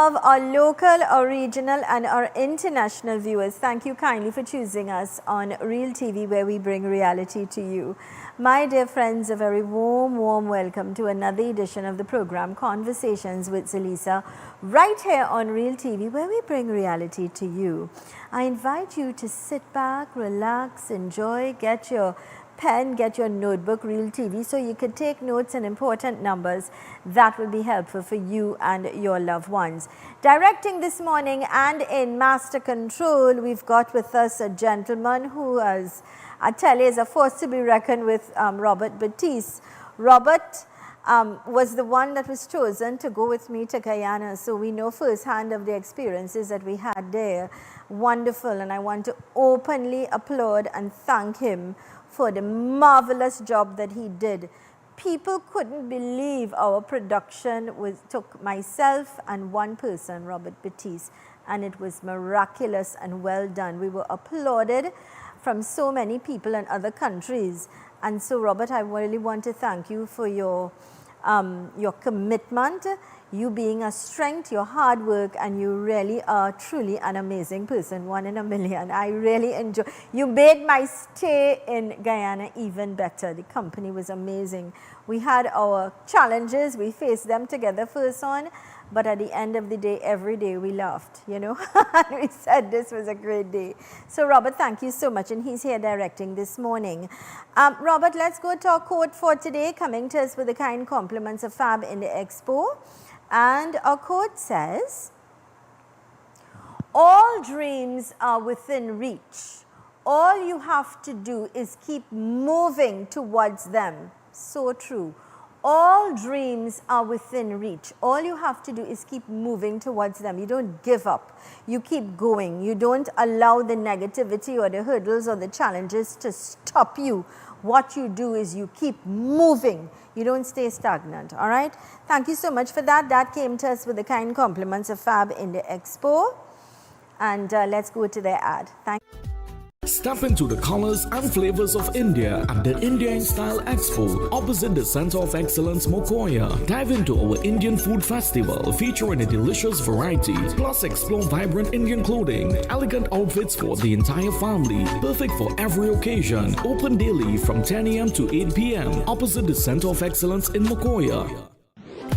of our local, our regional and our international viewers. Thank you kindly for choosing us on Real TV, where we bring reality to you. My dear friends, a very warm welcome to another edition of the program Conversations with Zelisa, right here on Real TV, where we bring reality to you. I invite you to sit back, relax, enjoy, get your pen, get your notebook, Real TV, so you could take notes and important numbers that will be helpful for you and your loved ones. Directing this morning and in master control, we've got with us a gentleman who is, I tell you, is a force to be reckoned with, Robert Batiste. Robert was the one that was chosen to go with me to Guyana, so we know firsthand of the experiences that we had there. Wonderful, and I want to openly applaud and thank him for the marvelous job that he did. People couldn't believe our production took myself and one person, Robert Batiste, and it was miraculous and well done. We were applauded from so many people in other countries. And so, Robert, I really want to thank you for your commitment, you being a strength, your hard work, and you really are truly an amazing person, one in a million. I really enjoy. You made my stay in Guyana even better. The company was amazing. We had our challenges, we faced them together first on, but at the end of the day, every day we laughed, you know, and we said this was a great day. So Robert, thank you so much, and he's here directing this morning. Robert, let's go to our quote for today, coming to us with the kind compliments of Fab in the Expo. And our quote says, all dreams are within reach. All you have to do is keep moving towards them. So true. All dreams are within reach. All you have to do is keep moving towards them. You don't give up. You keep going. You don't allow the negativity or the hurdles or the challenges to stop you. What you do is you keep moving. You don't stay stagnant, all right? Thank you so much for that. That came to us with the kind compliments of Fab in the Expo. And let's go to their ad. Thank you. Step into the colors and flavors of India at the India in Style Expo opposite the Center of Excellence Mokoya. Dive into our Indian Food Festival featuring a delicious variety, plus explore vibrant Indian clothing, elegant outfits for the entire family, perfect for every occasion. Open daily from 10 a.m. to 8 p.m. opposite the Center of Excellence in Mokoya.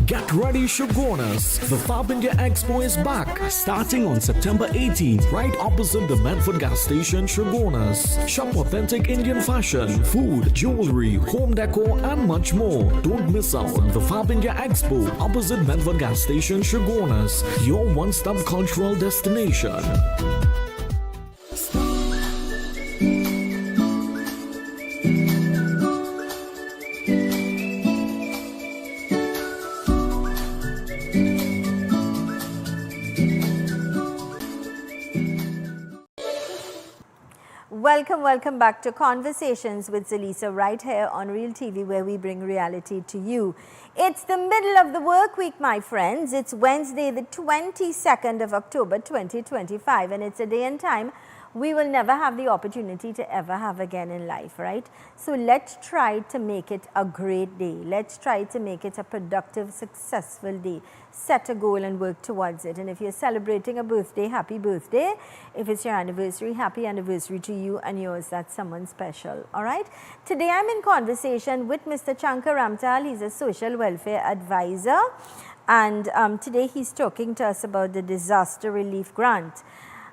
Get ready, Shoguners! The Fab India Expo is back, starting on September 18th, right opposite the Medford gas station, Shoguners. Shop authentic Indian fashion, food, jewelry, home decor, and much more. Don't miss out on the Fab India Expo opposite Medford gas station, Shoguners, your one-stop cultural destination. Welcome back to Conversations with Zelisa, right here on Real TV, where we bring reality to you. It's the middle of the work week, my friends. It's Wednesday, the 22nd of October, 2025, and it's a day and time we will never have the opportunity to ever have again in life, right? So let's try to make it a great day. Let's try to make it a productive, successful day. Set a goal and work towards it. And if you're celebrating a birthday, happy birthday. If it's your anniversary, happy anniversary to you and yours. That's someone special, all right? Today I'm in conversation with Mr. Shankar Ramtal. He's a social welfare advisor. And today he's talking to us about the disaster relief grant.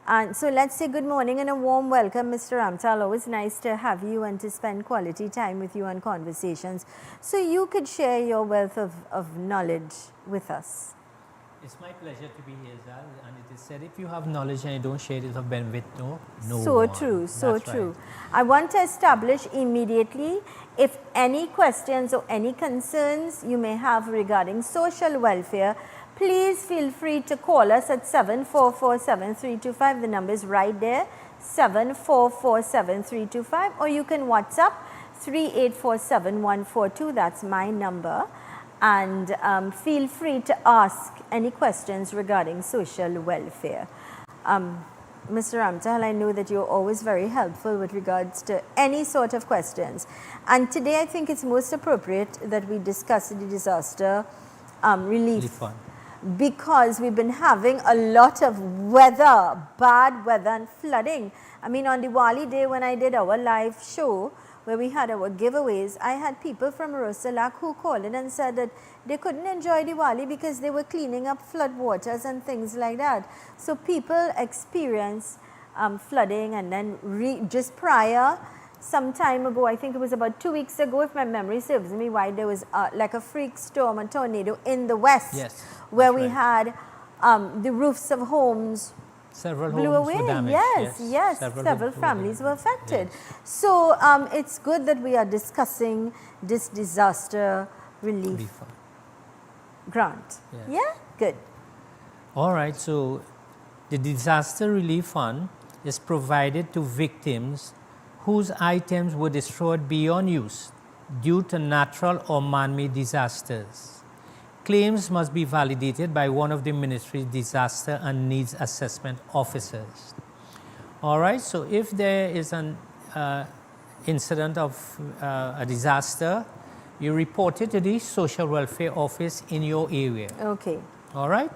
And so let's say good morning and a warm welcome, Mr. Ramtal. Always nice to have you and to spend quality time with you on Conversations. So you could share your wealth of knowledge with us. It's my pleasure to be here, Zal. And it is said, if you have knowledge and you don't share it, of benefit no So one. true, so That's true. Right. I want to establish immediately, if any questions or any concerns you may have regarding social welfare, please feel free to call us at 744-7325. The number is right there, 744-7325. Or you can WhatsApp 3847142. That's my number. And feel free to ask any questions regarding social welfare. Mr. Ramtal, I know that you're always very helpful with regards to any sort of questions. And today I think it's most appropriate that we discuss the disaster relief Fund. because we've been having a lot of weather, bad weather and flooding. I mean, on Diwali day when I did our live show where we had our giveaways, I had people from Rosalak who called in and said that they couldn't enjoy Diwali because they were cleaning up flood waters and things like that. So people experience flooding, and then just prior, some time ago, I think it was about 2 weeks ago, if my memory serves me right, there was like a freak storm, a tornado in the west, Yes, where we right. had the roofs of homes Several blew homes away. were damaged. Yes. Several Several homes families were damaged. affected. Yes. So it's good that we are discussing this disaster relief Relief fund. grant. Yes. Yeah, good. All right, so the disaster relief fund is provided to victims whose items were destroyed beyond use due to natural or man-made disasters. Claims must be validated by one of the ministry's disaster and needs assessment officers. All right, so if there is an incident of a disaster, you report it to the social welfare office in your area. Okay. All right?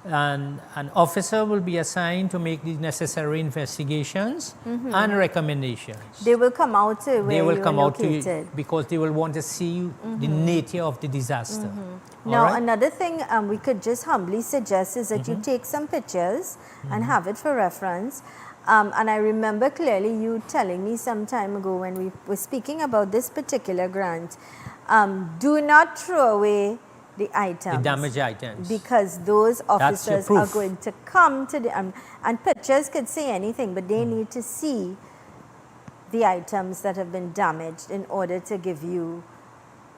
And an officer will be assigned to make the necessary investigations and recommendations. They will come out to where They will you come are out to located. you because they will want to see the nature of the disaster. All Now, right? another thing we could just humbly suggest is that you take some pictures and have it for reference. And I remember clearly you telling me some time ago when we were speaking about this particular grant, do not throw away the items. The damaged items. Because those your officers are proof. going to come to the, and pictures could say anything, but they need to see the items that have been damaged in order to give you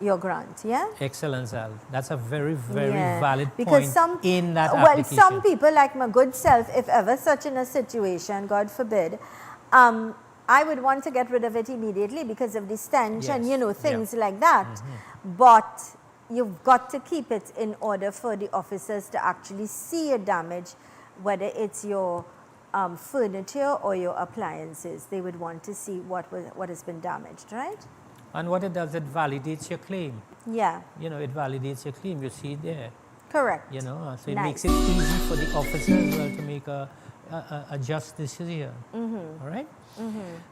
your grant, yeah? Excellent, Al. That's a very, very Yeah. valid Because point in that well, application. some people, like my good self, if ever such in a situation, God forbid, I would want to get rid of it immediately because of the stench and, Yes. you know, Yeah. things like that. But you've got to keep it in order for the officers to actually see your damage, whether it's your furniture or your appliances. They would want to see what has been damaged, right? And what it does, it validates your claim. Yeah, You know, it validates your claim. You see it there. correct. You know, so it Nice. makes it easy for the officer as well to make a just decision. All right?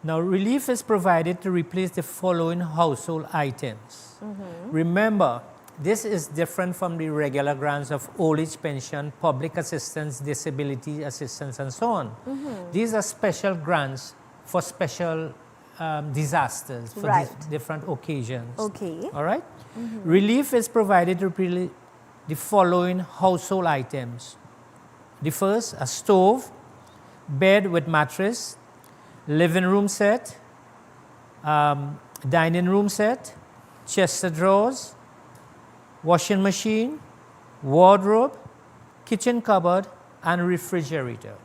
Now, relief is provided to replace the following household items. Remember, this is different from the regular grants of old age pension, public assistance, disability assistance, and so on. These are special grants for special disasters, for Right. different occasions. Okay. All right? Relief is provided to the following household items. The first, a stove, bed with mattress, living room set, dining room set, chest of drawers, washing machine, wardrobe, kitchen cupboard, and refrigerator.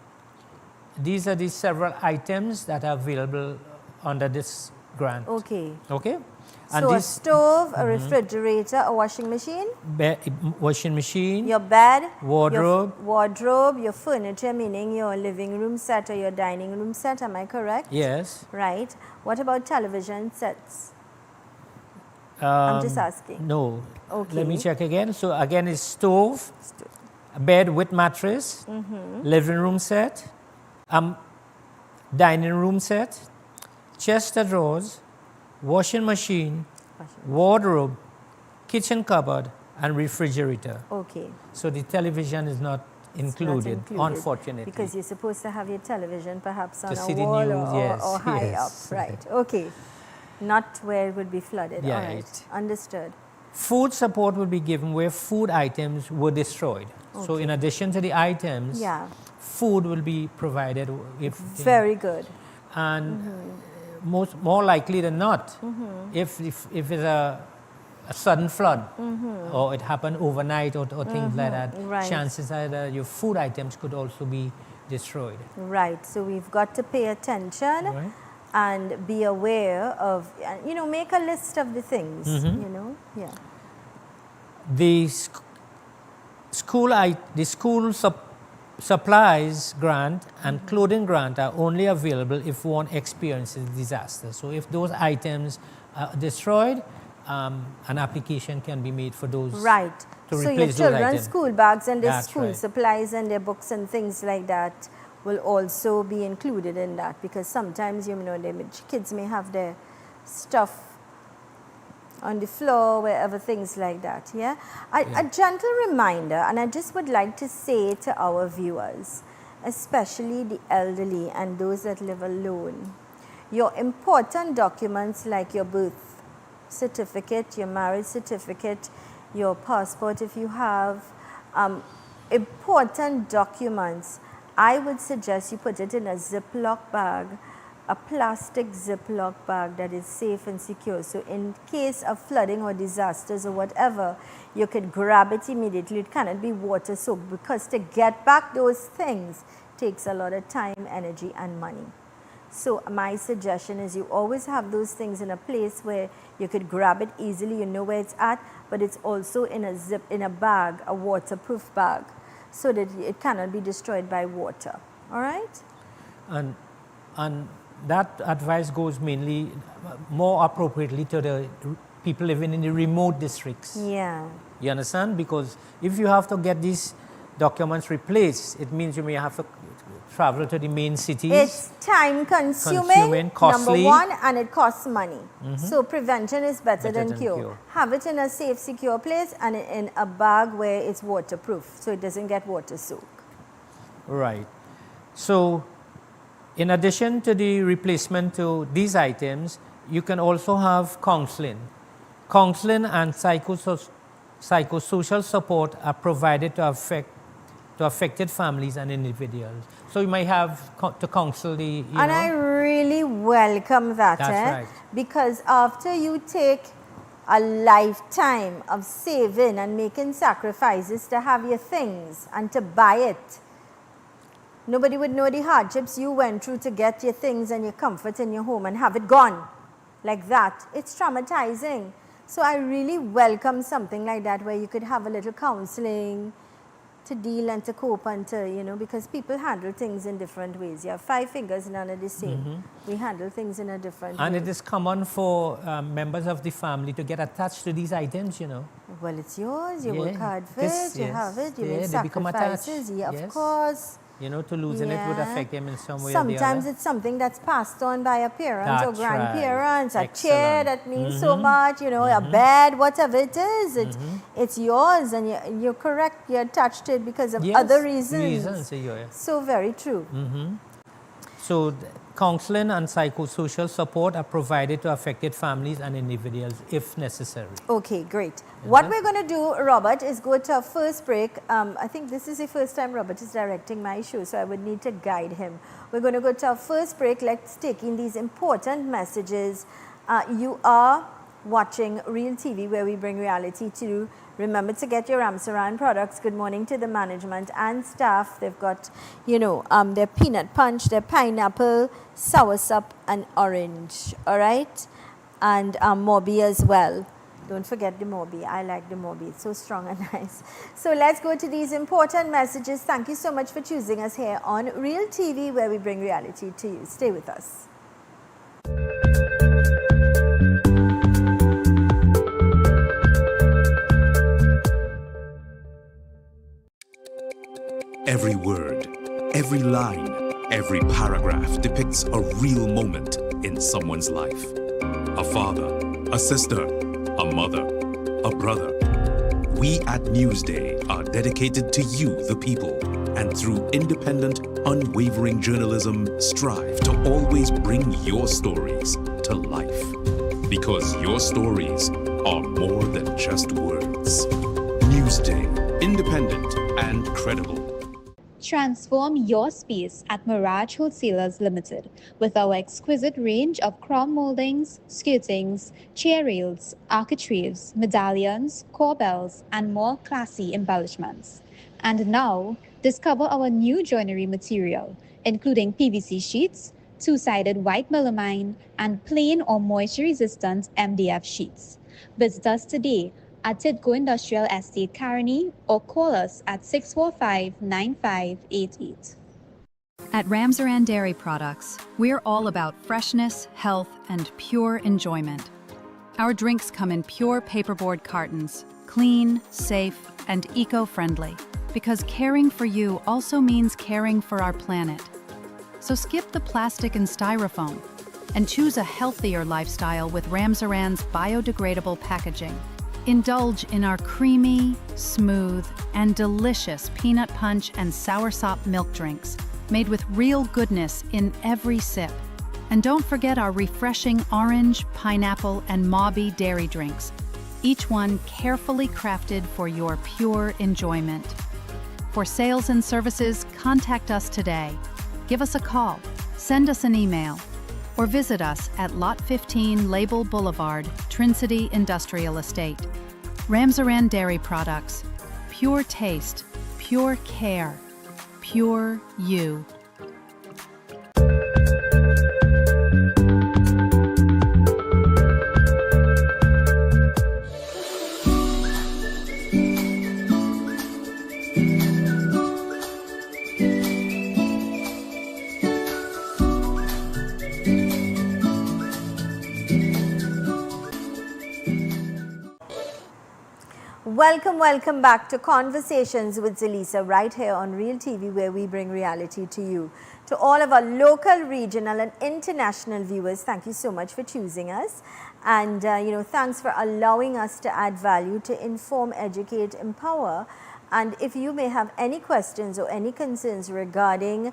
These are the several items that are available under this grant. Okay. Okay? So a this stove, a refrigerator, a washing machine, washing machine, your bed, Wardrobe. your wardrobe, your furniture, meaning your living room set or your dining room set, am I correct? yes. Right. What about television sets? I'm just asking. No. Okay. Let me check again. So again, it's stove, a bed with mattress, living room set, dining room set, chest of drawers, washing machine, wardrobe, kitchen cupboard, and refrigerator. Okay. So the television is not It's not included, unfortunately. Because you're supposed to have your television perhaps on To a see the wall news, yes, or high yes. up. Right. Okay. Not where it would be flooded. Yeah, All right. right. Understood. Food support will be given where food items were destroyed. So in addition to the items, Yeah. food will be provided if Very good. and more likely than not, if it's a sudden flood or it happened overnight or things like that, Right. chances are that your food items could also be destroyed. Right. So we've got to pay attention. Right? And be aware of, you know, make a list of the things, you know, yeah. The school supplies grant and clothing grant are only available if one experiences disaster. So if those items are destroyed, an application can be made for those Right. to So your replace those children's items. school bags and their That's school right. supplies and their books and things like that will also be included in that, because sometimes, you know, kids may have their stuff on the floor, wherever, things like that. Yeah? A gentle reminder, and I just would like to say to our viewers, especially the elderly and those that live alone, your important documents like your birth certificate, your marriage certificate, your passport if you have, important documents, I would suggest you put it in a Ziploc bag, a plastic Ziploc bag that is safe and secure. So in case of flooding or disasters or whatever, you could grab it immediately. It cannot be water soaked, because to get back those things takes a lot of time, energy and money. So my suggestion is you always have those things in a place where you could grab it easily, you know where it's at, but it's also in a bag, a waterproof bag, so that it cannot be destroyed by water. All right? And that advice goes mainly, more appropriately, to the people living in the remote districts. Yeah. You understand? Because if you have to get these documents replaced, it means you may have to travel to the main cities. It's time consuming, costly. number one, and it costs money. So prevention is better than cure. Have it in a safe, secure place and in a bag where it's waterproof, so it doesn't get water soaked. Right. So in addition to the replacement to these items, you can also have counseling. Counseling and psychosocial support are provided to affected families and individuals. So you might have to counsel the, and I really welcome that. That's right. Because after you take a lifetime of saving and making sacrifices to have your things and to buy it, nobody would know the hardships you went through to get your things and your comfort in your home and have it gone like that. It's traumatizing. So I really welcome something like that, where you could have a little counseling to deal and to cope and to, you know, because people handle things in different ways. You have 5 fingers, none are the same. We handle things in a different way. And it is common for members of the family to get attached to these items, you know. Well, it's yours. You work hard for it. You have it. You make they become attached. sacrifices. Yeah, of course. You know, to losing it would affect them in some way Sometimes or the other. it's something that's passed on by a parent or That's grandparents. right. A chair that means so much, you know, a bed, whatever it is. It's yours, and you're correct. You're attached to it because of other reasons. So very true. So counseling and psychosocial support are provided to affected families and individuals if necessary. Okay, great. What we're going to do, Robert, is go to our first break. I think this is the first time Robert is directing my show, so I would need to guide him. We're going to go to our first break. Let's take in these important messages. You are watching Real TV, where we bring reality to you. Remember to get your Amsaran products. Good morning to the management and staff. They've got, you know, their peanut punch, their pineapple, soursop and orange. All right? And Mobi as well. Don't forget the Mobi. I like the Mobi. It's so strong and nice. So let's go to these important messages. Thank you so much for choosing us here on Real TV, where we bring reality to you. Stay with us. Every word, every line, every paragraph depicts a real moment in someone's life. A father, a sister, a mother, a brother. We at Newsday are dedicated to you, the people, and through independent, unwavering journalism, strive to always bring your stories to life. Because your stories are more than just words. Newsday, independent and credible. Transform your space at Mirage Wholesalers Limited with our exquisite range of crown moldings, skirtings, chair rails, architraves, medallions, corbels, and more classy embellishments. And now, discover our new joinery material, including PVC sheets, two-sided white melamine, and plain or moisture-resistant MDF sheets. Visit us today at Tidco Industrial Estate, Caroni, or call us at 645-9588. At Ramsaran Dairy Products, we're all about freshness, health, and pure enjoyment. Our drinks come in pure paperboard cartons, clean, safe, and eco-friendly. Because caring for you also means caring for our planet. So skip the plastic and styrofoam and choose a healthier lifestyle with Ramsaran's biodegradable packaging. Indulge in our creamy, smooth, and delicious peanut punch and soursop milk drinks made with real goodness in every sip. And don't forget our refreshing orange, pineapple, and Mauby dairy drinks, each one carefully crafted for your pure enjoyment. For sales and services, contact us today. Give us a call, send us an email, or visit us at Lot 15 Label Boulevard, Trin-City Industrial Estate. Ramsaran Dairy Products. Pure taste, pure care, pure you. Welcome back to Conversations with Zelisa right here on Real TV, where we bring reality to you. To all of our local, regional and international viewers, thank you so much for choosing us. And thanks for allowing us to add value, to inform, educate, empower. And if you may have any questions or any concerns regarding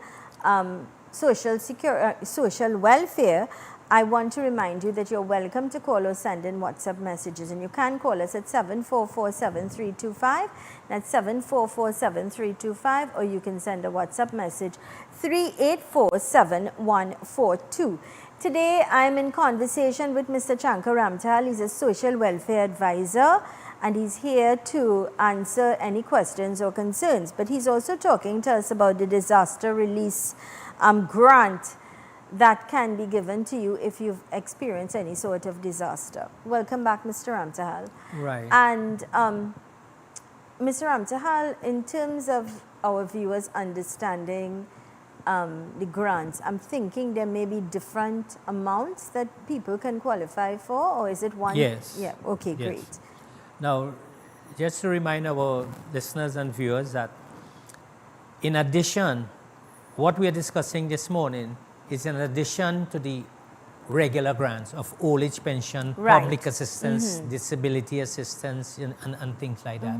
social welfare, I want to remind you that you're welcome to call or send in WhatsApp messages, and you can call us at 744-7325, that's 744-7325, or you can send a WhatsApp message 384-7142. Today I'm in conversation with Mr. Shankar Ramthal. He's a social welfare advisor and he's here to answer any questions or concerns, but he's also talking to us about the disaster release grant that can be given to you if you've experienced any sort of disaster. Welcome back, Mr. Ramthal. Right. And Mr. Ramthal, in terms of our viewers understanding the grants, I'm thinking there may be different amounts that people can qualify for, or is it one? Yes. Yeah, okay, Yes. great. Now, just to remind our listeners and viewers that in addition, what we are discussing this morning is in addition to the regular grants of old age pension, Right. public assistance, disability assistance, and things like that.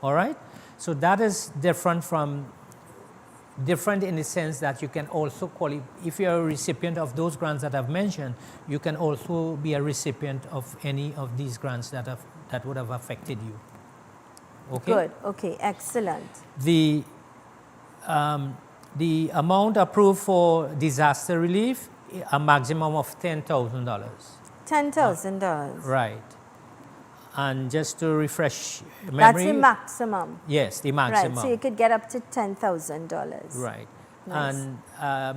All right? So that is different in the sense that you can also qualify, if you're a recipient of those grants that I've mentioned, you can also be a recipient of any of these grants that would have affected you. Okay? Good, okay, excellent. The amount approved for disaster relief, a maximum of $10,000. $10,000. Right. And just to refresh memory. That's the maximum. Yes, the maximum. Right, so you could get up to $10,000. Right. Nice. And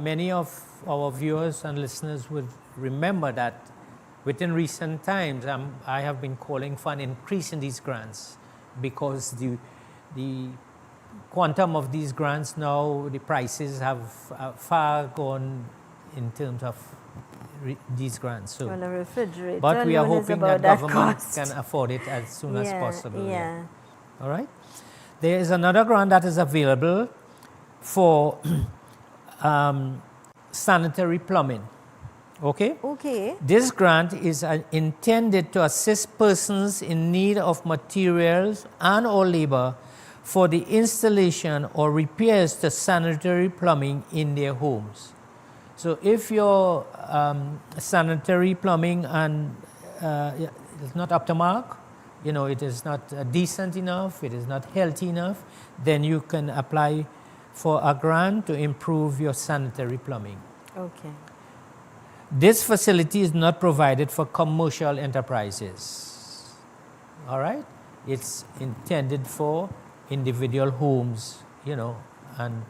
many of our viewers and listeners would remember that within recent times, I have been calling for an increase in these grants because the quantum of these grants now, the prices have far gone in terms of these grants. So, Well, a refrigerator but we are alone is hoping about that that government cost. can afford it as soon as possible. Yeah. All right. There is another grant that is available for sanitary plumbing. Okay? Okay. This grant is intended to assist persons in need of materials and or labor for the installation or repairs to sanitary plumbing in their homes. So if your sanitary plumbing and is not up to mark, it is not decent enough, it is not healthy enough, then you can apply for a grant to improve your sanitary plumbing. Okay. This facility is not provided for commercial enterprises. All right? It's intended for individual homes, and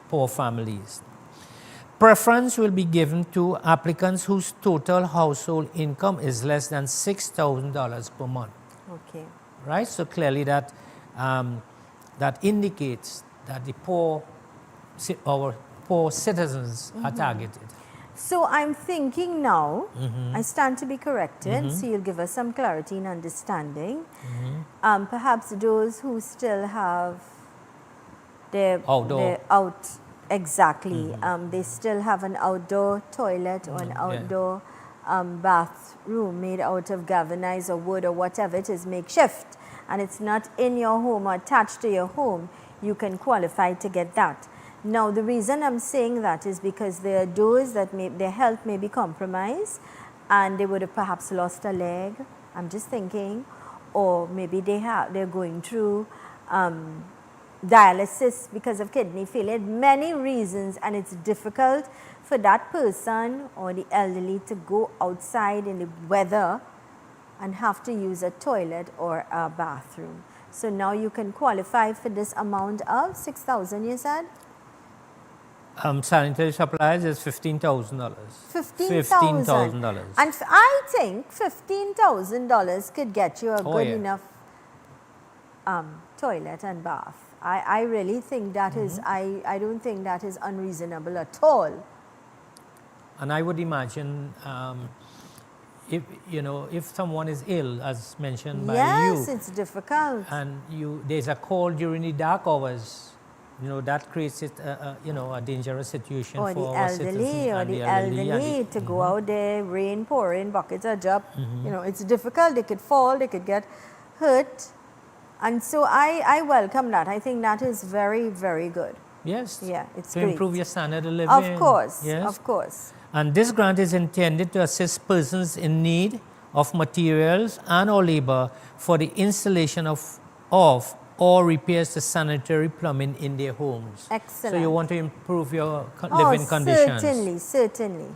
poor families. Preference will be given to applicants whose total household income is less than $6,000 per month. Okay. Right? So clearly that indicates that our poor citizens are targeted. So I'm thinking now, I stand to be corrected, so you'll give us some clarity and understanding. Perhaps those who still have their Outdoor. exactly, they still have an outdoor toilet or an outdoor bathroom made out of galvanized or wood or whatever it is, makeshift, and it's not in your home or attached to your home, you can qualify to get that. Now, the reason I'm saying that is because there are those that their health may be compromised and they would have perhaps lost a leg, I'm just thinking, or maybe they're going through dialysis because of kidney failure, many reasons, and it's difficult for that person or the elderly to go outside in the weather and have to use a toilet or a bathroom. So now you can qualify for this amount of $6,000, you said? Sanitary supplies is $15,000. $15,000. And I think $15,000 could get you a good enough toilet and bath. I really think that is, I don't think that is unreasonable at all. And I would imagine if someone is ill, as mentioned by you. Yes, it's difficult. And there's a call during the dark hours. That creates a dangerous situation or for our citizens or the elderly to go out there, rain pouring, buckets are up. It's difficult. They could fall, they could get hurt. And so I welcome that. I think that is very, very good. Yes. Yeah, it's to great. improve your standard of living. Of course, yes. Of course. And this grant is intended to assist persons in need of materials and or labor for the installation of or repairs to sanitary plumbing in their homes. Excellent. So you want to improve your living conditions. Certainly.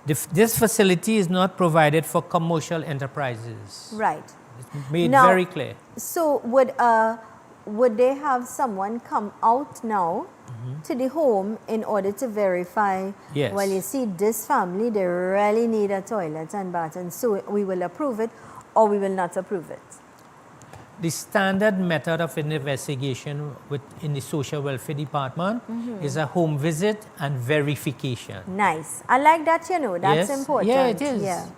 This facility is not provided for commercial enterprises. Right. It's made now, very clear. So would they have someone come out now to the home in order to verify, yes, well, you see, this family, they really need a toilet and bath, and so we will approve it or we will not approve it? The standard method of investigation in the social welfare department is a home visit and verification. Nice. I like that, that's important. Yeah, it is. Yeah.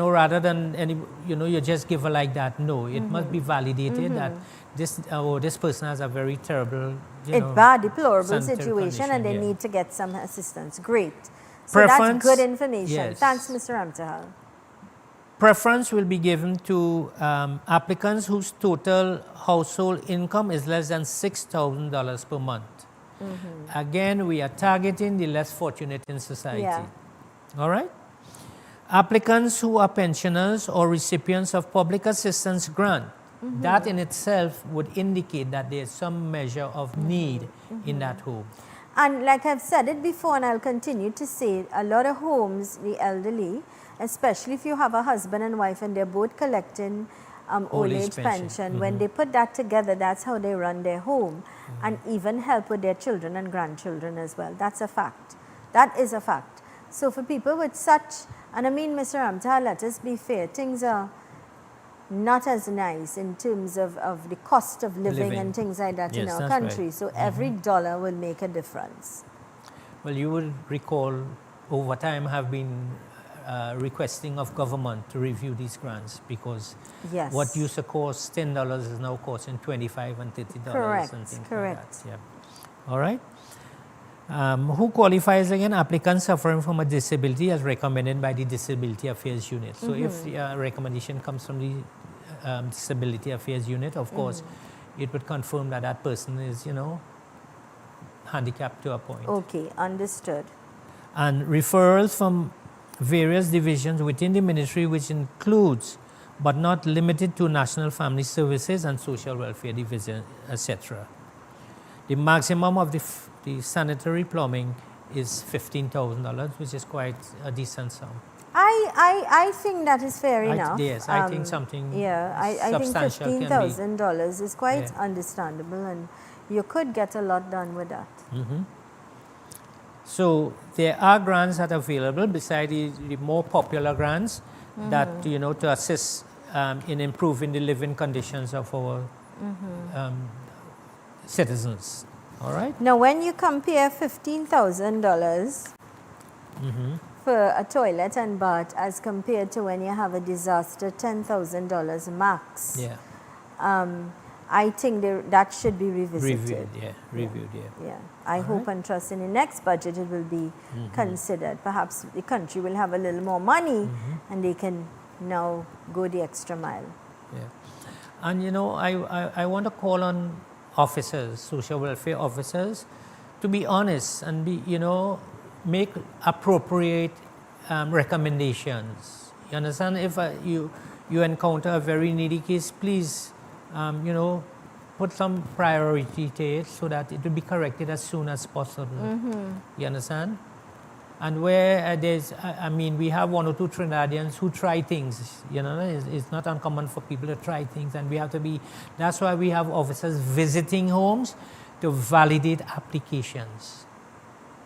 Rather than you just give her like that. No, it must be validated that this person has a very terrible, deplorable situation and they need to get some assistance. Great. So Preference, that's good information. yes. Thanks, Mr. Ramtahal. Preference will be given to applicants whose total household income is less than $6,000 per month. Again, we are targeting the less fortunate in society. Yeah. All right? Applicants who are pensioners or recipients of public assistance grant, that in itself would indicate that there's some measure of need in that home. And like I've said it before, and I'll continue to say it, a lot of homes, the elderly, especially if you have a husband and wife and they're both collecting old age pension, when they put that together, that's how they run their home and even help with their children and grandchildren as well. That's a fact. That is a fact. So for people with such, and I mean, Mr. Ramtahal, let us be fair, things are not as nice in terms of the cost of living and things like that in our country. Right. So every dollar will make a difference. Well, you would recall over time have been requesting of government to review these grants because what used to cost $10 is now costing $25 and $30 correct, and things correct. like that. Yeah. All right. Who qualifies again? Applicants suffering from a disability as recommended by the Disability Affairs Unit. So if the recommendation comes from the Disability Affairs Unit, of course, it would confirm that that person is, handicapped to a point. Okay, understood. And referrals from various divisions within the ministry, which includes but not limited to National Family Services and Social Welfare Division, etc. The maximum of the sanitary plumbing is $15,000, which is quite a decent sum. I think that is fair enough. Yes, I think something I think $15,000 is quite understandable, and you could get a lot done with that. So there are grants that are available besides the more popular grants that to assist in improving the living conditions of our citizens. All right. Now, when you compare $15,000 for a toilet and bath as compared to when you have a disaster, $10,000 max. Yeah. I think that should be revisited. Reviewed. Yeah. I hope and trust in the next budget it will be considered. Perhaps the country will have a little more money and they can now go the extra mile. Yeah. And you know, I want to call on officers, social welfare officers, to be honest and be, you know, make appropriate recommendations. You understand? If you encounter a very needy case, please, you know, put some priority to it so that it will be corrected as soon as possible. You understand? And where there's, I mean, we have one or two Trinidadians who try things, you know, it's not uncommon for people to try things, and we have to be, that's why we have officers visiting homes to validate applications.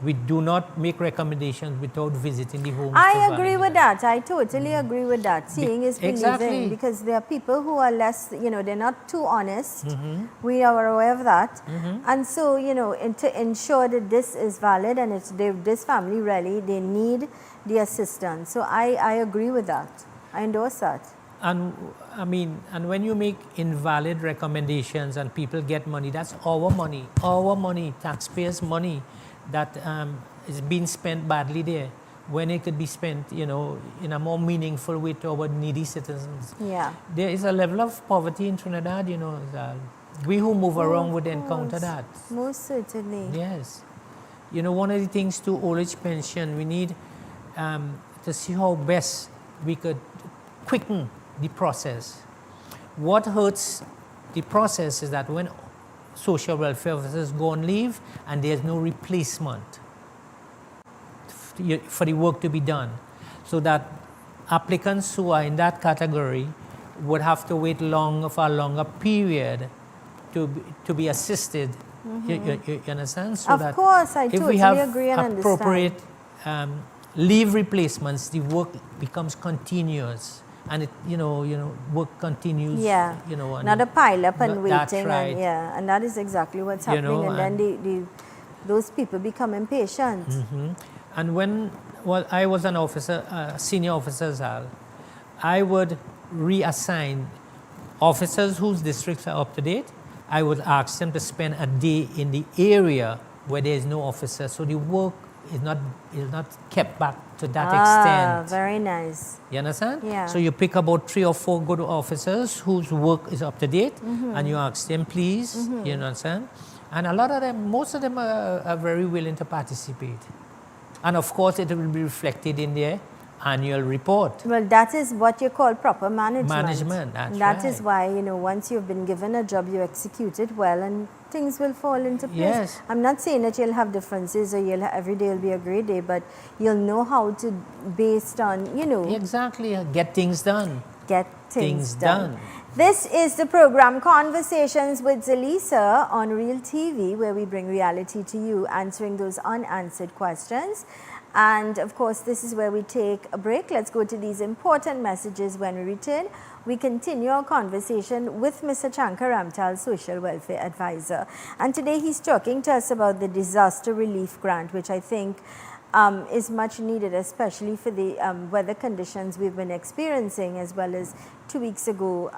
We do not make recommendations without visiting the homes. I agree with that. I totally agree with that. Seeing is believing. Exactly. Because there are people who are less, you know, they're not too honest. We are aware of that. And so, you know, to ensure that this is valid and it's this family really, they need the assistance. So I agree with that. I endorse that. And I mean, and when you make invalid recommendations and people get money, that's our money, taxpayers' money that is being spent badly there, when it could be spent, you know, in a more meaningful way toward needy citizens. Yeah. There is a level of poverty in Trinidad, you know. We who move around would encounter that. Most certainly. Yes. You know, one of the things to old age pension, we need to see how best we could quicken the process. What hurts the process is that when social welfare officers go on leave and there's no replacement for the work to be done, so that applicants who are in that category would have to wait for a longer period to be assisted. You understand? So Of course, I totally agree and understand. If we have appropriate leave replacements, the work becomes continuous. And it, you know, work continues. Yeah. You know, not a pile up and waiting. That's right. And that is exactly what's happening. You know, and then those people become impatient. And when I was an officer, senior officer, I would reassign officers whose districts are up to date. I would ask them to spend a day in the area where there is no officer, so the work is not kept back to that extent. Very nice. You understand? Yeah. So you pick about 3 or 4 good officers whose work is up to date, and you ask them, please, you understand? And a lot of them, most of them are very willing to participate. And of course, it will be reflected in their annual report. Well, that is what you call proper management. That's That right. is why, you know, once you've been given a job, you execute it well and things will fall into place. Yes. I'm not saying that you'll have differences or every day will be a great day, but you'll know how to, based on, you know. Exactly. Get things done. Get things done. done. This is the program Conversations with Zelisa on Real TV, where we bring reality to you, answering those unanswered questions. And of course, this is where we take a break. Let's go to these important messages. When we return, we continue our conversation with Mr. Chankar Ramtal, Social Welfare Advisor. And today he's talking to us about the Disaster Relief Grant, which I think is much needed, especially for the weather conditions we've been experiencing, as well as 2 weeks ago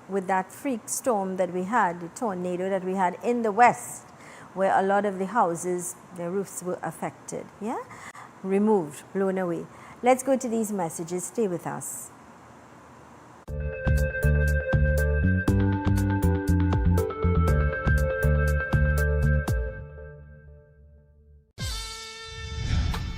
with that freak storm that we had, the tornado that we had in the west, where a lot of the houses, their roofs were affected. Yeah? Removed, blown away. Let's go to these messages. Stay with us.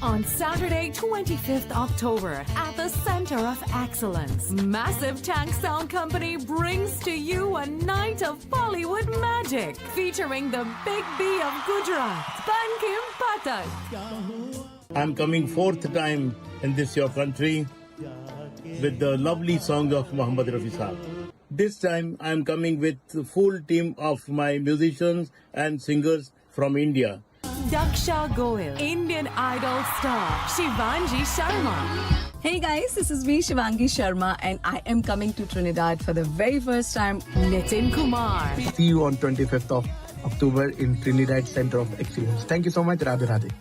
On Saturday, 25th October, at the Center of Excellence, Massive Tank Sound Company brings to you a night of Bollywood magic, featuring the Big B of Gujarat, Bankim Pathak. I'm coming 4th time in this your country with the lovely songs of Muhammad Rafi Saab. This time I'm coming with the full team of my musicians and singers from India. Daksha Goyal, Indian Idol star, Shivanji Sharma. Hey guys, this is me Shivangi Sharma and I am coming to Trinidad for the very first time. Nitin Kumar. See you on 25th of October in Trinidad Center of Excellence. Thank you so much. Radhe Radhe.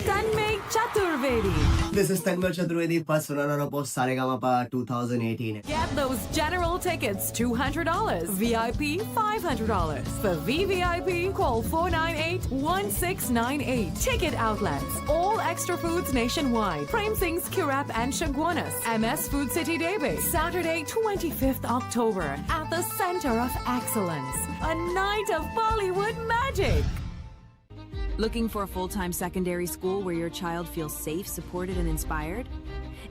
Tanmay Chaturvedi. 2018. This is Tanmay Chaturvedi, first runner-up of Saregama 2018. Get those general tickets $200, VIP $500. For VVIP, call 498-1698. Ticket outlets, all Extra Foods nationwide. Prem Singh's Kirap and Shagwanas, MS Food City Daybay. Saturday, 25th October, at the Center of Excellence. A night of Bollywood magic. Looking for a full-time secondary school where your child feels safe, supported, and inspired?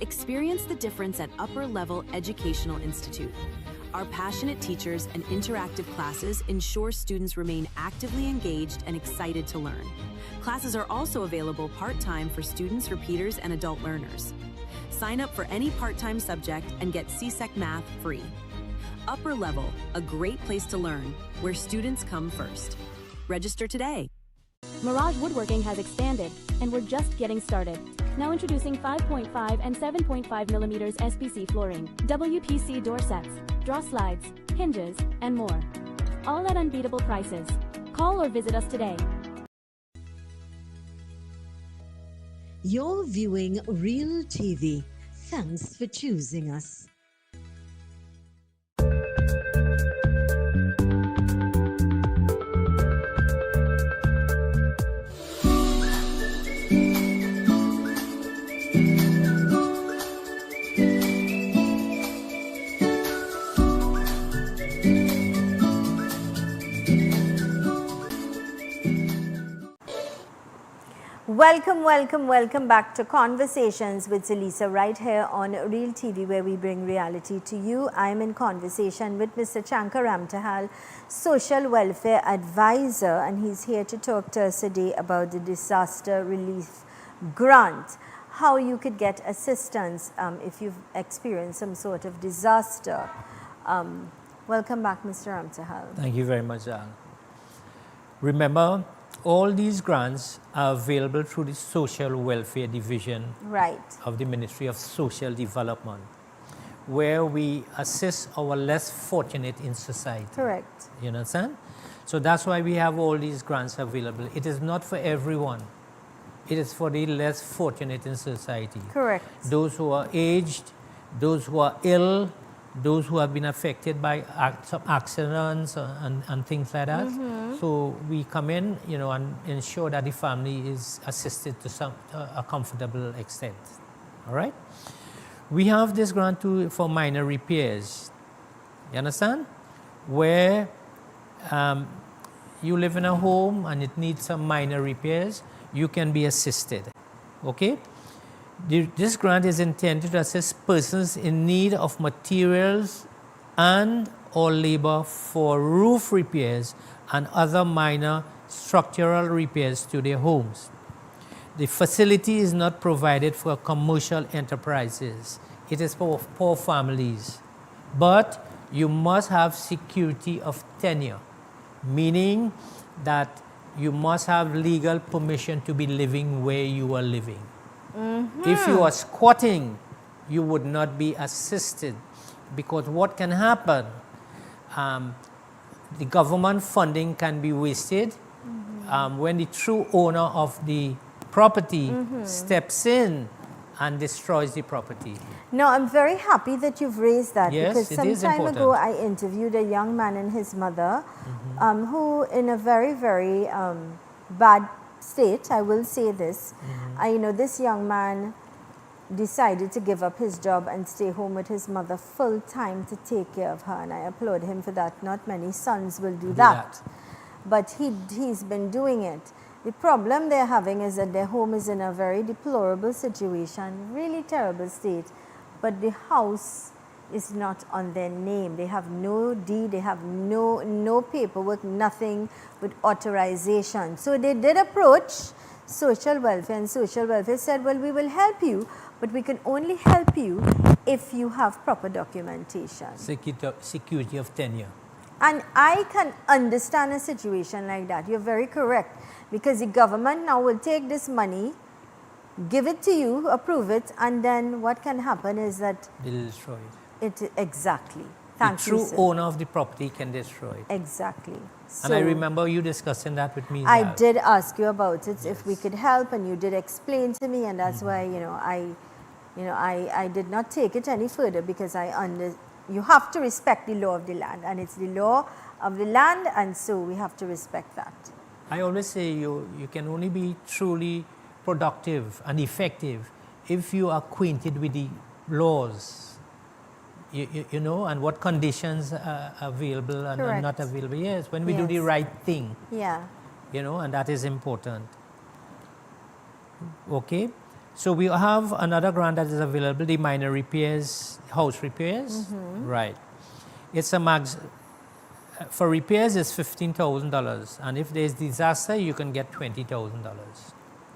Experience the difference at Upper Level Educational Institute. Our passionate teachers and interactive classes ensure students remain actively engaged and excited to learn. Classes are also available part-time for students, repeaters, and adult learners. Sign up for any part-time subject and get CSEC Math free. Upper Level, a great place to learn, where students come first. Register today. Mirage Woodworking has expanded, and we're just getting started. Now introducing 5.5 and 7.5 millimeters SPC flooring, WPC door sets, draw slides, hinges, and more. All at unbeatable prices. Call or visit us today. You're viewing Real TV. Thanks for choosing us. Welcome back to Conversations with Zelisa right here on Real TV, where we bring reality to you. I'm in conversation with Mr. Shankar Ramtahal, Social Welfare Advisor, and he's here to talk to us today about the Disaster Relief Grant, how you could get assistance if you've experienced some sort of disaster. Welcome back, Mr. Ramtahal. Thank you very much, Al. Remember, all these grants are available through the Social Welfare Division of the Ministry of Social Development, where we assist our less fortunate in society. Correct. You understand? So that's why we have all these grants available. It is not for everyone. It is for the less fortunate in society. Correct. Those who are aged, those who are ill, those who have been affected by some accidents and things like that. So we come in, and ensure that the family is assisted to a comfortable extent. All right? We have this grant for minor repairs. You understand? Where you live in a home and it needs some minor repairs, you can be assisted. Okay? This grant is intended to assist persons in need of materials and or labor for roof repairs and other minor structural repairs to their homes. The facility is not provided for commercial enterprises. It is for poor families. But you must have security of tenure, meaning that you must have legal permission to be living where you are living. If you are squatting, you would not be assisted, because what can happen, the government funding can be wasted when the true owner of the property steps in and destroys the property. No, I'm very happy that you've raised that, yes, because some time ago I interviewed a young man and his mother who, in a very, very bad state, I will say this, this young man decided to give up his job and stay home with his mother full time to take care of her, and I applaud him for that. Not many sons will do that. But he's been doing it. The problem they're having is that their home is in a very deplorable situation, really terrible state, but the house is not on their name. They have no deed, they have no paperwork, nothing with authorization. So they did approach social welfare, and social welfare said, well, we will help you, but we can only help you if you have proper documentation. Security of tenure. And I can understand a situation like that. You're very correct, because the government now will take this money, give it to you, approve it, and then what can happen is that they'll destroy it. Exactly. Thank the true you, sir. owner of the property can destroy it. Exactly. And I So, remember you discussing that with me. I Zal. did ask you about it, if we could help, and you did explain to me, and that's why, I did not take it any further, because you have to respect the law of the land, and it's the law of the land, and so we have to respect that. I always say you can only be truly productive and effective if you are acquainted with the laws, you know, and what conditions are available and are not available. Yes, when we do the right thing. Yeah. You know, and that is important. Okay, so we have another grant that is available, the minor repairs, house repairs. Right. It's a for repairs it's $15,000, and if there's disaster, you can get $20,000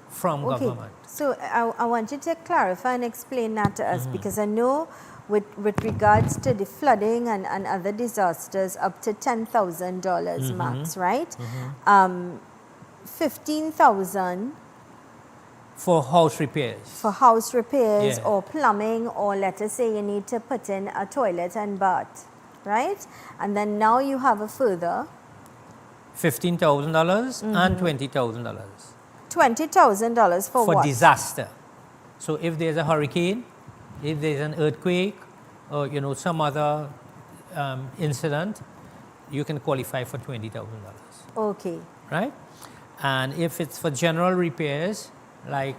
from government. So I want you to clarify and explain that to us, because I know with regards to the flooding and other disasters, up to $10,000 max, right? 15,000 for house repairs. For house repairs, or plumbing, or let us say you need to put in a toilet and bath, right? And then now you have a further $15,000 and $20,000. $20,000 for what? For disaster. So if there's a hurricane, if there's an earthquake, or you know, some other incident, you can qualify for $20,000. Okay. Right? And if it's for general repairs, like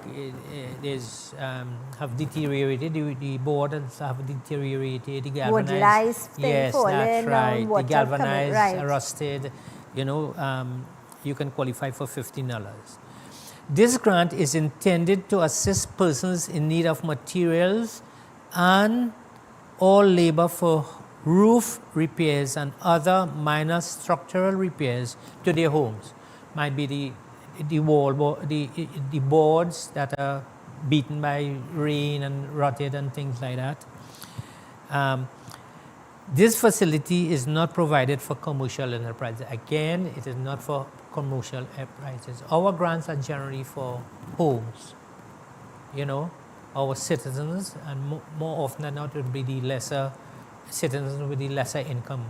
have deteriorated, the boards have deteriorated, the galvanized. Wood lice yes, falling, that's right. The galvanized, right. rusted, you know, you can qualify for $15. This grant is intended to assist persons in need of materials and or labor for roof repairs and other minor structural repairs to their homes. Might be the boards that are beaten by rain and rotted and things like that. This facility is not provided for commercial enterprises. Again, it is not for commercial enterprises. Our grants are generally for homes, you know, our citizens, and more often than not it would be the lesser citizens with the lesser income.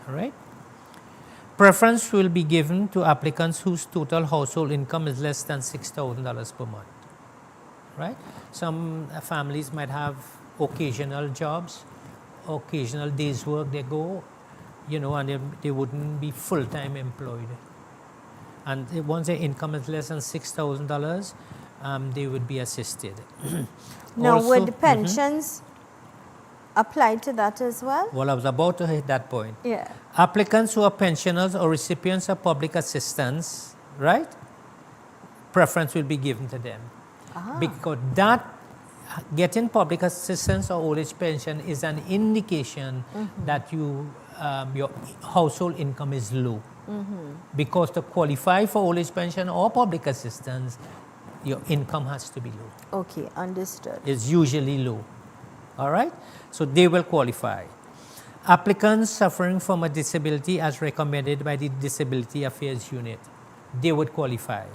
All right? Preference will be given to applicants whose total household income is less than $6,000 per month. Right? Some families might have occasional jobs, occasional days work they go, you know, and they wouldn't be full-time employed. And once their income is less than $6,000, they would be assisted. Now, Also, would pensions apply to that as well? Well, I was about to hit that point. Yeah. Applicants who are pensioners or recipients of public assistance, right? Preference will be given to them. Because that getting public assistance or old age pension is an indication that your household income is low. Because to qualify for old age pension or public assistance, your income has to be low. Okay, understood. It's usually low. All right? So they will qualify. Applicants suffering from a disability as recommended by the Disability Affairs Unit, they would qualify.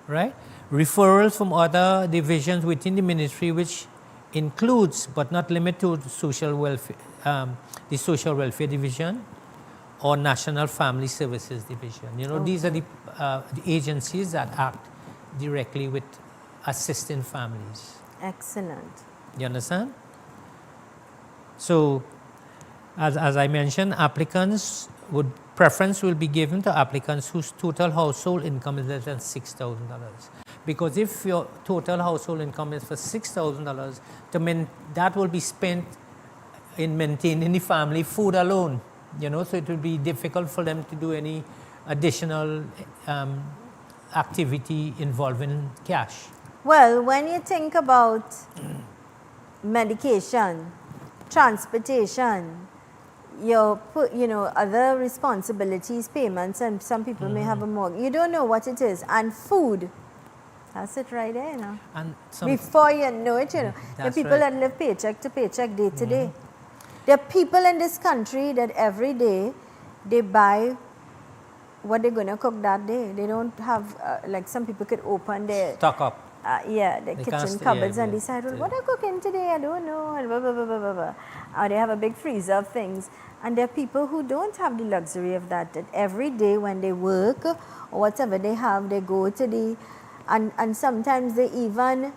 Right? Referrals from other divisions within the ministry, which includes but not limited to the social welfare division or National Family Services Division. You know, these are the agencies that act directly with assisting families. Excellent. You understand? So, as I mentioned, preference will be given to applicants whose total household income is less than $6,000. Because if your total household income is for $6,000, that will be spent in maintaining the family food alone. You know, so it will be difficult for them to do any additional activity involving cash. Well, when you think about medication, transportation, other responsibilities, payments, and some people may have a mortgage. You don't know what it is. And food, that's it right there, you know. And before you know it, you know. There are people that live paycheck to paycheck, day to day. There are people in this country that every day they buy what they're going to cook that day. They don't have, like some people could open their... Stock up. yeah, the They can't kitchen stay- cupboards, yeah, and yeah, decide, well, yeah. what are cooking today? I don't know, and blah, blah, blah, blah, blah, blah. They have a big freezer of things. And there are people who don't have the luxury of that every day when they work or whatever they have, they go to the, and sometimes they even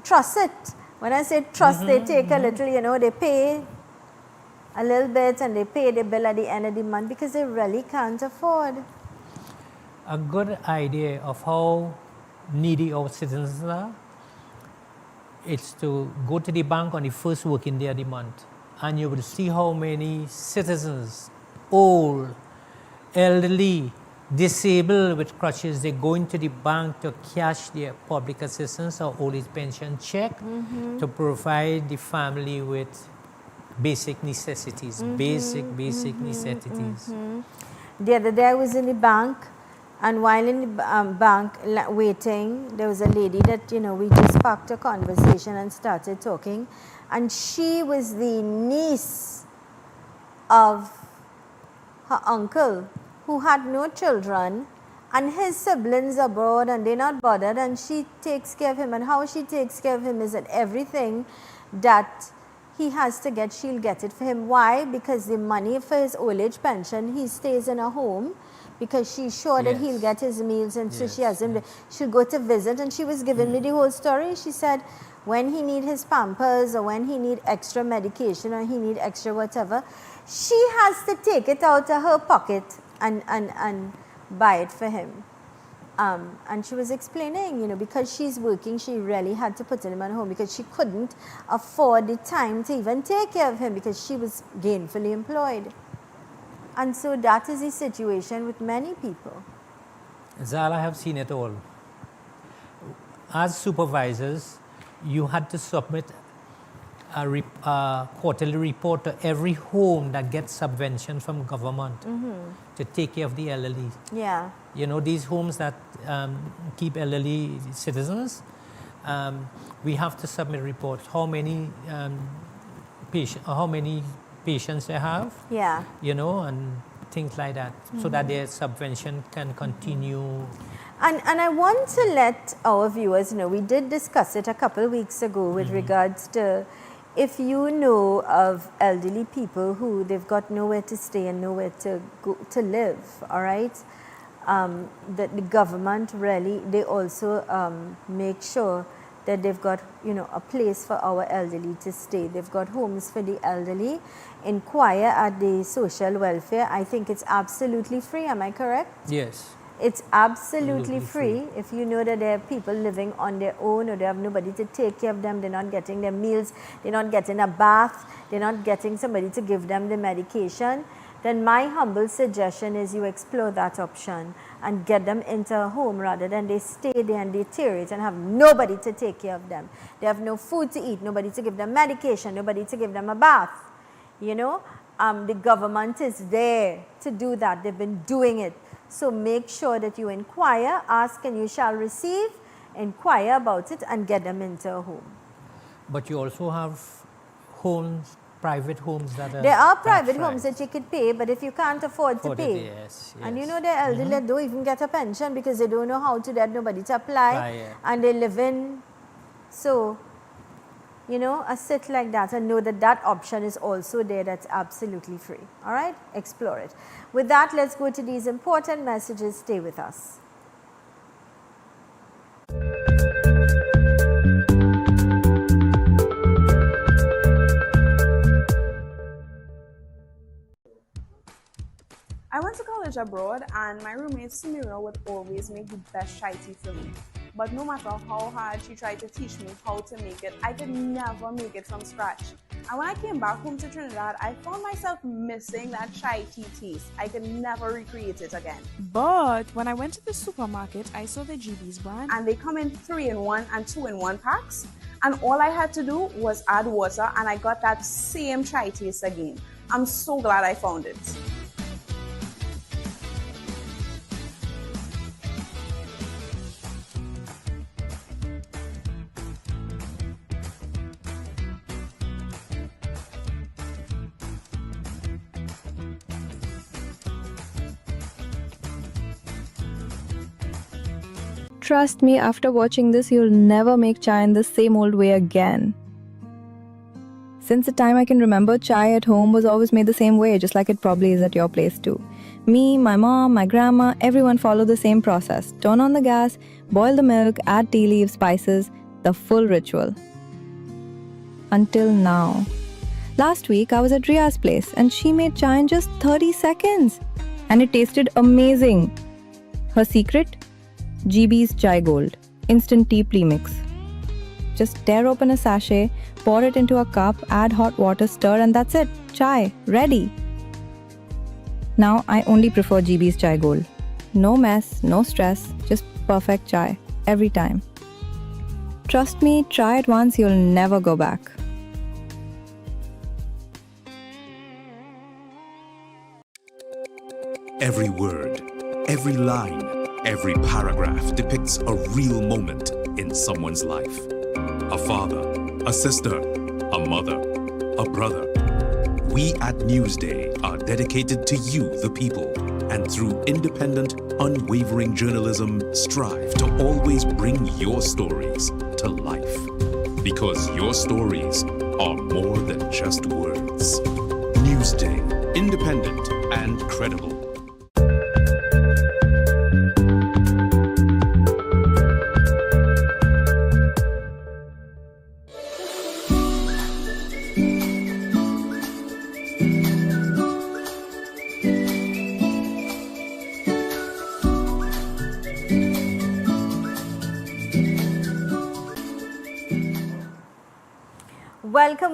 trust it. When I say trust, they take a little, you know, they pay a little bit and they pay the bill at the end of the month because they really can't afford. A good idea of how needy our citizens are, it's to go to the bank on the first working day of the month, and you will see how many citizens, old, elderly, disabled with crutches, they go into the bank to cash their public assistance or old age pension check to provide the family with basic necessities, basic necessities. The other day I was in the bank, and while in the bank waiting, there was a lady that, you know, we just sparked a conversation and started talking, and she was the niece of her uncle who had no children, and his siblings abroad, and they're not bothered, and she takes care of him. And how she takes care of him is that everything that he has to get, she'll get it for him. Why? Because the money for his old age pension, he stays in a home because she's sure that he'll get his meals, and so she has him. She'll go to visit, and she was giving me the whole story. She said when he need his Pampers, or when he need extra medication, or he need extra whatever, she has to take it out of her pocket and buy it for him. And she was explaining, you know, because she's working, she really had to put him at home because she couldn't afford the time to even take care of him because she was gainfully employed. And so that is the situation with many people. Zal, I have seen it all. As supervisors, you had to submit a quarterly report to every home that gets subvention from government to take care of the elderly. Yeah. You know, these homes that keep elderly citizens, we have to submit reports. How many patients they have? Yeah. You know, and things like that, so that their subvention can continue. And I want to let our viewers know, we did discuss it a couple of weeks ago with regards to if you know of elderly people who they've got nowhere to stay and nowhere to go to live, all right? That the government really, they also make sure that they've got, you know, a place for our elderly to stay. They've got homes for the elderly. Inquire at the social welfare. I think it's absolutely free. Am I correct? Yes. It's absolutely free. If you know that there are people living on their own, or they have nobody to take care of them, they're not getting their meals, they're not getting a bath, they're not getting somebody to give them the medication, then my humble suggestion is you explore that option and get them into a home rather than they stay there and deteriorate and have nobody to take care of them. They have no food to eat, nobody to give them medication, nobody to give them a bath. You know, the government is there to do that. They've been doing it. So make sure that you inquire, ask and you shall receive, inquire about it and get them into a home. But you also have homes, private homes that are... There are private homes that you could pay, but if you can't afford to pay, yes. and you know the elderly don't even get a pension because they don't know how to, get nobody to apply, and they live in, so, you know, a sit like that and know that that option is also there, that's absolutely free. All right, explore it. With that, let's go to these important messages. Stay with us. I went to college abroad, and my roommate Samira would always make the best chai tea for me. But no matter how hard she tried to teach me how to make it, I could never make it from scratch. And when I came back home to Trinidad, I found myself missing that chai tea taste. I could never recreate it again. But when I went to the supermarket, I saw the GB's brand. And they come in 3-in-1 and 2-in-1 packs. And all I had to do was add water, and I got that same chai taste again. I'm so glad I found it. Trust me, after watching this, you'll never make chai in the same old way again. Since the time I can remember, chai at home was always made the same way, just like it probably is at your place too. Me, my mom, my grandma, everyone followed the same process. Turn on the gas, boil the milk, add tea leaves, spices, the full ritual. Until now. Last week, I was at Ria's place and she made chai in just 30 seconds. And it tasted amazing. Her secret? GB's Chai Gold, instant tea premix. Just tear open a sachet, pour it into a cup, add hot water, stir, and that's it. Chai, ready. Now I only prefer GB's Chai Gold. No mess, no stress, just perfect chai, every time. Trust me, try it once, you'll never go back. Every word, every line, every paragraph depicts a real moment in someone's life. A father, a sister, a mother, a brother. We at Newsday are dedicated to you, the people, and through independent, unwavering journalism, strive to always bring your stories to life. Because your stories are more than just words. Newsday, independent and credible.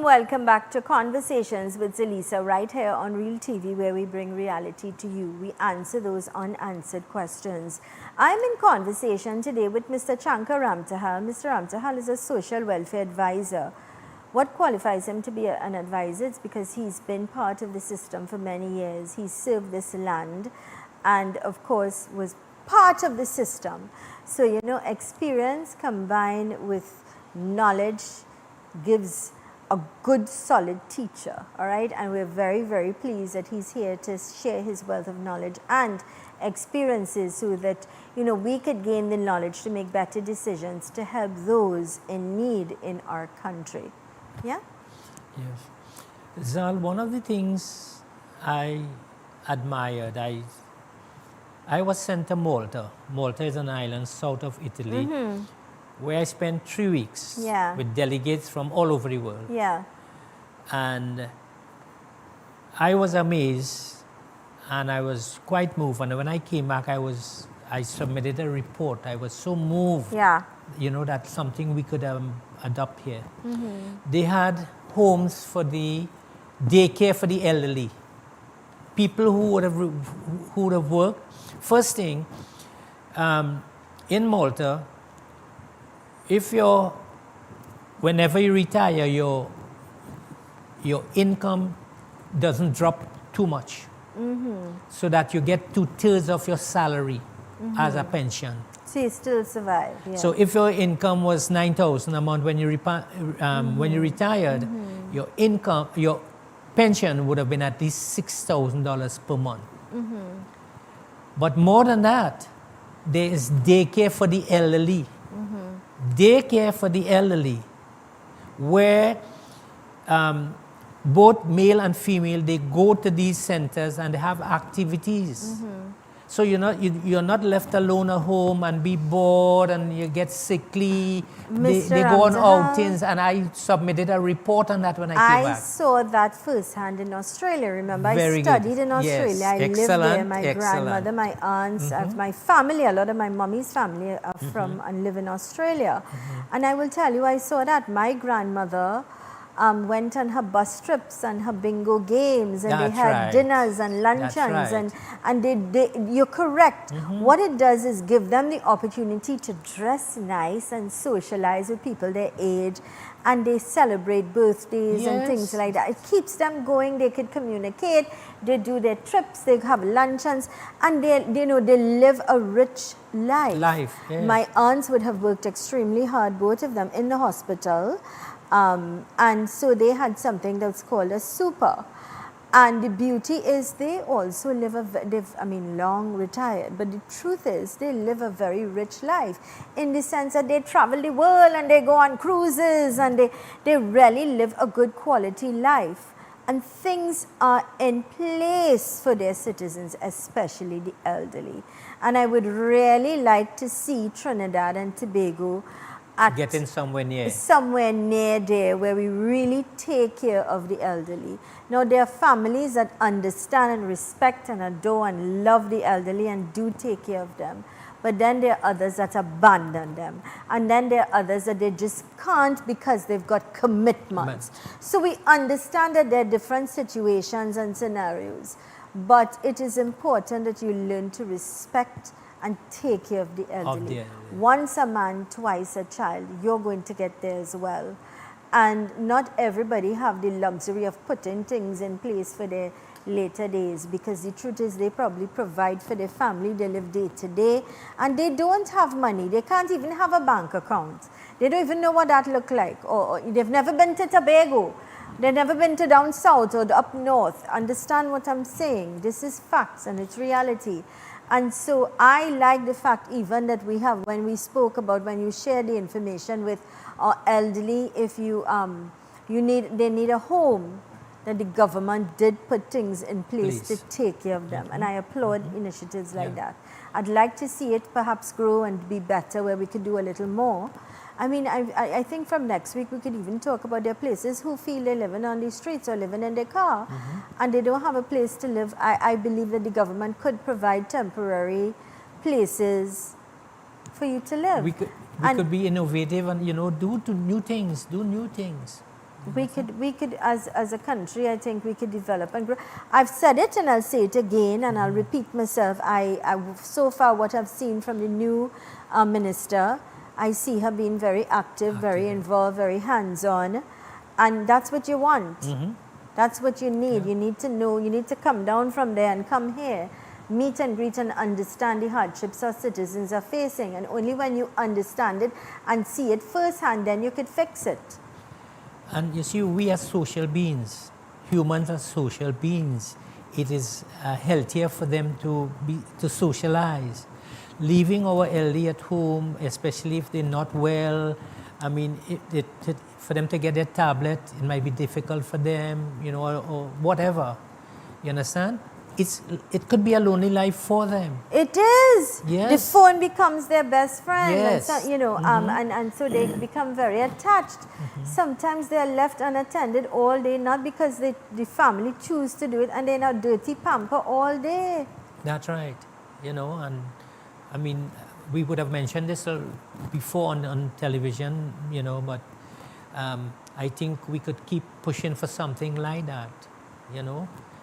Welcome back to Conversations with Zelisa, right here on Real TV, where we bring reality to you. We answer those unanswered questions. I'm in conversation today with Mr. Chankar Ramtahal. Mr. Ramtahal is a social welfare advisor. What qualifies him to be an advisor? It's because he's been part of the system for many years. He served this land and, of course, was part of the system. So, you know, experience combined with knowledge gives a good solid teacher, all right, and we're very, very pleased that he's here to share his wealth of knowledge and experiences so that, you know, we could gain the knowledge to make better decisions to help those in need in our country. Yeah? Yes. Zal, one of the things I admired, I was sent to Malta. Malta is an island south of Italy. Where I spent 3 weeks with delegates from all over the world. Yeah. And I was amazed and I was quite moved. And when I came back, I submitted a report. I was so moved, you know, that's something we could adopt here. They had homes for the daycare for the elderly. People who would have worked. First thing, in Malta, whenever you retire, your income doesn't drop too much, so that you get 2/3 of your salary as a pension. So you still survive. Yeah. So if your income was 9,000 a month when you retired, your income, your pension would have been at least $6,000 per month. But more than that, there is daycare for the elderly. Daycare for the elderly, where both male and female, they go to these centers and they have activities. So you're not left alone at home and be bored and you get sickly. They go on outings, and I submitted a report on that when I came back. I saw that firsthand in Australia. Remember, Very I studied good. in Australia. Yes. I lived Excellent. there. My grandmother, my aunts, my family, a lot of my mommy's family are from and live in Australia. And I will tell you, I saw that. My grandmother went on her bus trips and her bingo games, and they had dinners and luncheons, and you're correct. What it does is give them the opportunity to dress nice and socialize with people their age, and they celebrate birthdays and things like that. It keeps them going. They could communicate, they do their trips, they have luncheons, and they live a rich life. Yes. My aunts would have worked extremely hard, both of them, in the hospital. And so they had something that's called a super. And the beauty is they also live long retired, but the truth is they live a very rich life in the sense that they travel the world and they go on cruises and they really live a good quality life. And things are in place for their citizens, especially the elderly. And I would really like to see Trinidad and Tobago getting somewhere near there where we really take care of the elderly. Now there are families that understand and respect and adore and love the elderly and do take care of them. But then there are others that abandon them. And then there are others that they just can't because they've got commitments. So we understand that there are different situations and scenarios. But it is important that you learn to respect and take care of the elderly. Once a man, twice a child, you're going to get there as well. And not everybody have the luxury of putting things in place for their later days, because the truth is they probably provide for their family, they live day to day, and they don't have money. They can't even have a bank account. They don't even know what that look like, or they've never been to Tobago. They've never been to down south or up north. Understand what I'm saying? This is facts and it's reality. And so I like the fact even that we have, when we spoke about, when you share the information with our elderly, if you, they need a home, that the government did put things in place to take care of them. And I applaud initiatives like that. I'd like to see it perhaps grow and be better where we could do a little more. I mean, I think from next week we could even talk about their places who feel they're living on the streets or living in their car and they don't have a place to live. I believe that the government could provide temporary places for you to live. We could be innovative and, do new things. We could as a country, I think we could develop and grow. I've said it and I'll say it again and I'll repeat myself. So far what I've seen from the new minister, I see her being very active, very involved, very hands-on, and that's what you want. That's what you need. You need to know, you need to come down from there and come here, meet and greet and understand the hardships our citizens are facing, and only when you understand it and see it firsthand, then you could fix it. And you see, we are social beings. Humans are social beings. It is healthier for them to socialize. Leaving our elderly at home, especially if they're not well, I mean, for them to get their tablet, it might be difficult for them, or whatever. You understand? It could be a lonely life for them. It is. Yes. The phone becomes their best friend. Yes. And so, and so they become very attached. Sometimes they are left unattended all day, not because the family choose to do it, and they're in a dirty pamper all day. That's right. And I mean, we would have mentioned this before on television, but I think we could keep pushing for something like that,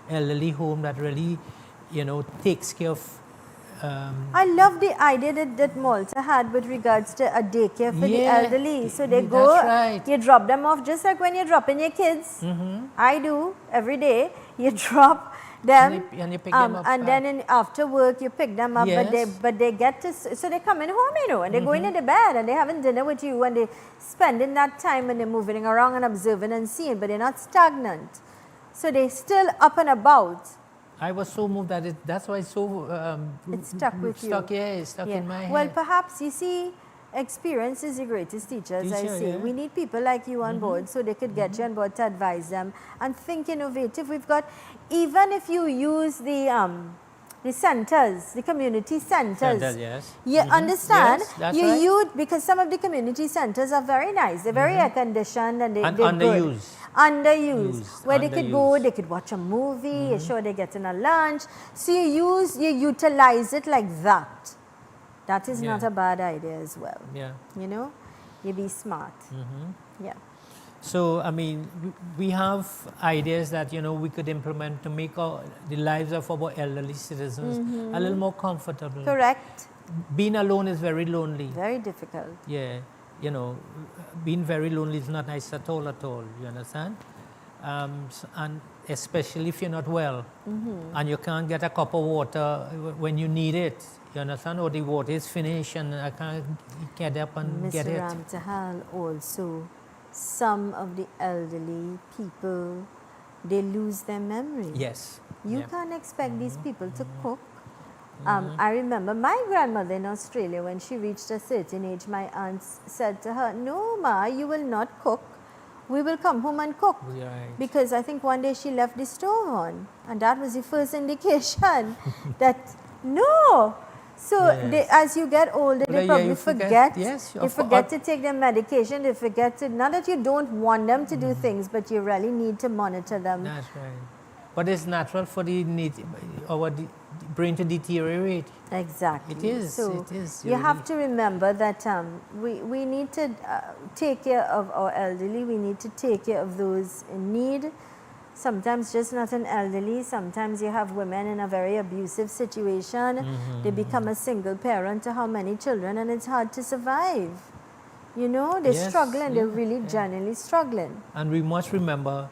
elderly home that really, takes care of. I love the idea that Malta had with regards to a daycare for the elderly. So they go, you drop them off just like when you're dropping your kids. I do every day. You drop them and you pick them up, and then after work you pick them up. But they get to, so they're coming home, and they're going into bed and they're having dinner with you and they're spending that time and they're moving around and observing and seeing, but they're not stagnant. So they're still up and about. I was so moved that that's why it's so it stuck with you. It's stuck in my head. Well, perhaps you see, experience is the greatest teacher, as I say. We need people like you on board so they could get you on board to advise them and think innovative. We've got, even if you use the centers, the community centers. You understand? Yes, use, because some of the community centers are very nice. They're very air conditioned and they're underused. Good. Underused. Where they could go, they could watch a movie, you're sure they're getting a lunch. So you utilize it like that. That is not a bad idea as well. You be smart. Yeah. So, I mean, we have ideas that, we could implement to make the lives of our elderly citizens a little more comfortable. Correct. Being alone is very lonely. Very difficult. Yeah. Being very lonely is not nice at all, you understand? And especially if you're not well and you can't get a cup of water when you need it, you understand? Or the water is finished and I can't get up and get it. Mr. Ramtahal, also, some of the elderly people they lose their memory. Yes. You can't expect these people to cook. I remember my grandmother in Australia, when she reached a certain age, my aunts said to her, "No, Ma, you will not cook. We will come home and cook." Right. Because I think one day she left the stove on, and that was the first indication that no. So as you get older, they probably forget. Yes, they forget to take their medication. They forget to, not that you don't want them to do things, but you really need to monitor them. That's right. But it's natural for our brain to deteriorate. Exactly. It is. So it is. you have to remember that we need to take care of our elderly. We need to take care of those in need. Sometimes just not an elderly. Sometimes you have women in a very abusive situation. They become a single parent to how many children, and it's hard to survive. You know, they're struggling. They're really genuinely struggling. And we must remember,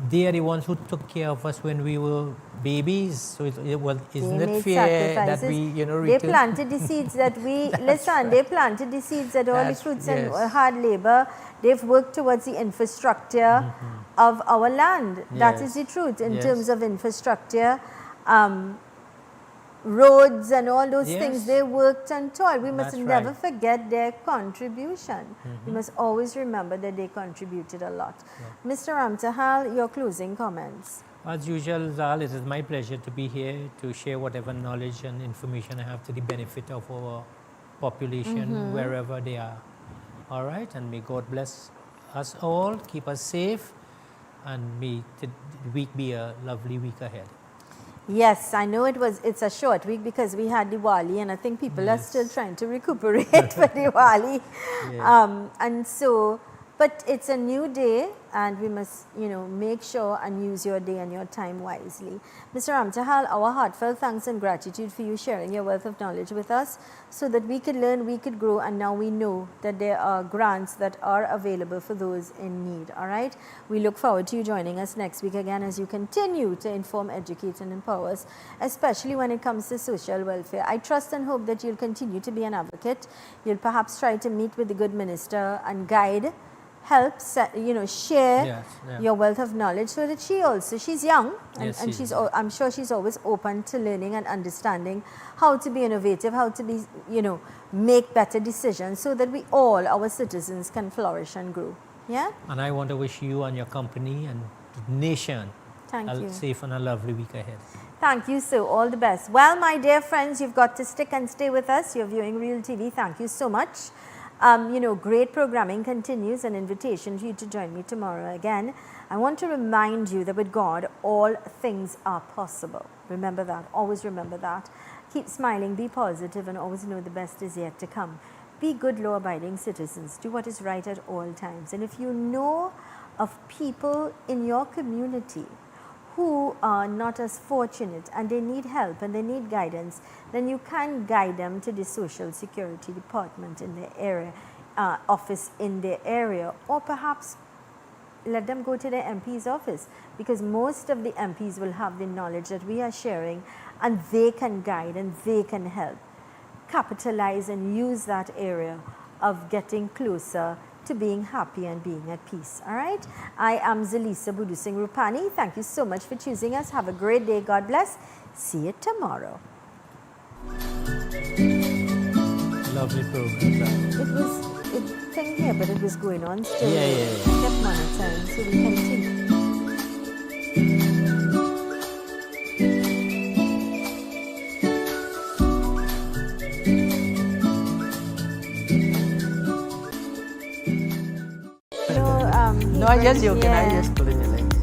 they are the ones who took care of us when we were babies. So isn't it fair that we, they planted the seeds that we listen. They planted the seeds that all the fruits and hard labor. They've worked towards the infrastructure of our land. That is the truth in terms of infrastructure. Roads and all those things, they worked and toiled. We must never forget their contribution. We must always remember that they contributed a lot. Mr. Ramtahal, your closing comments. As usual, Zal, it is my pleasure to be here to share whatever knowledge and information I have to the benefit of our population, wherever they are. All right, and may God bless us all, keep us safe, and may the week be a lovely week ahead. Yes, I know it's a short week because we had Diwali, and I think people are still trying to recuperate for Diwali. And so, but it's a new day, and we must, make sure and use your day and your time wisely. Mr. Ramtahal, our heartfelt thanks and gratitude for you sharing your wealth of knowledge with us so that we could learn, we could grow, and now we know that there are grants that are available for those in need. All right? We look forward to you joining us next week again as you continue to inform, educate, and empower us, especially when it comes to social welfare. I trust and hope that you'll continue to be an advocate. You'll perhaps try to meet with the good minister and guide, help, share your wealth of knowledge so that she's young, and I'm sure she's always open to learning and understanding how to be innovative, how to be, make better decisions so that we all, our citizens, can flourish and grow. Yeah? And I want to wish you and your company and the nation a safe and a lovely week ahead. Thank you, so all the best. Well, my dear friends, you've got to stick and stay with us. You're viewing Real TV. Thank you so much. Great programming continues. An invitation for you to join me tomorrow again. I want to remind you that with God, all things are possible. Remember that. Always remember that. Keep smiling, be positive, and always know the best is yet to come. Be good, law-abiding citizens. Do what is right at all times. And if you know of people in your community who are not as fortunate and they need help and they need guidance, then you can guide them to the Social Security Department in their area, office in their area, or perhaps let them go to their MP's office, because most of the MPs will have the knowledge that we are sharing, and they can guide and they can help. Capitalize and use that area of getting closer to being happy and being at peace. All right? I am Zelisa Budu Singh Rupani. Thank you so much for choosing us. Have a great day. God bless. See you tomorrow. Lovely program. It was a thing here, but it was going on still. Yeah. Kept monitoring, so we continue. No, I just joking. I just put it in like.